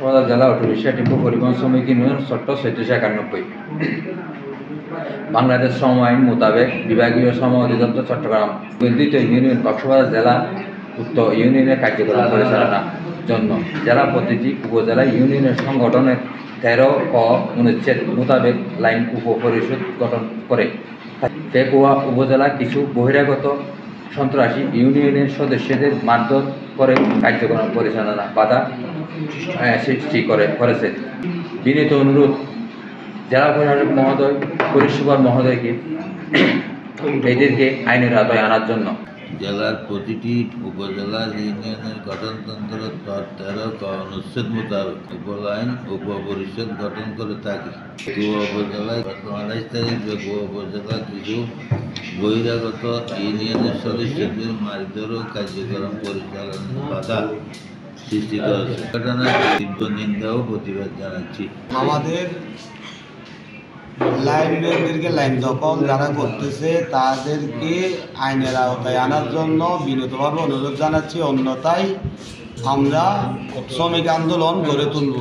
কক্সবাজার জেলা autorickshaw tempo পরিবহন শ্রমিক ইউনিয়ন চট্ট ৩৬৯১। বাংলাদেশ শ্রম আইন মোতাবেক বিভাগীয় শ্রম অধিদপ্তর চট্টগ্রাম কেন্দ্রিত ইউনিয়ন কক্সবাজার জেলা উক্ত ইউনিয়নের কার্যক্রম পরিচালনার জন্য জেলা প্রতিটি উপজেলা ইউনিয়নের সংগঠনের ১৩ ক অনুচ্ছেদ মোতাবেক লাইন উপপরিষদ গঠন করে। পেকুয়া উপজেলা কিছু বহিরাগত সন্ত্রাসী ইউনিয়নের সদস্যদের মারধর করে কার্যক্রম পরিচালনা বাধা সৃষ্টি করেছে। বিনীত অনুরোধ জেলা প্রশাসক মহোদয়, পুলিশ সুপার মহোদয়কে এদেরকে আইনের আওতায় আনার জন্য। জেলার প্রতিটি উপজেলার ইউনিয়নের গঠনতন্ত্র ১৩ ক অনুচ্ছেদ মোতাবেক উপলাইন উপপরিষদ গঠন করে থাকে। পেকুয়া উপজেলায় গত ২৮ তারিখ পেকুয়া উপজেলা কিছু বহিরাগত ইউনিয়নের সদস্যদের মারধর ও কার্যক্রম পরিচালনার বাধা সৃষ্টি করেছে। ঘটনার তীব্র নিন্দা ও প্রতিবাদ জানাচ্ছি। আমাদের লাইনম্যানদেরকে লাইন দখল যারা করতেছে তাদেরকে আইনের আওতায় আনার জন্য বিনীতভাবে অনুরোধ জানাচ্ছি, অন্যথায় আমরা শ্রমিক আন্দোলন গড়ে তুলব।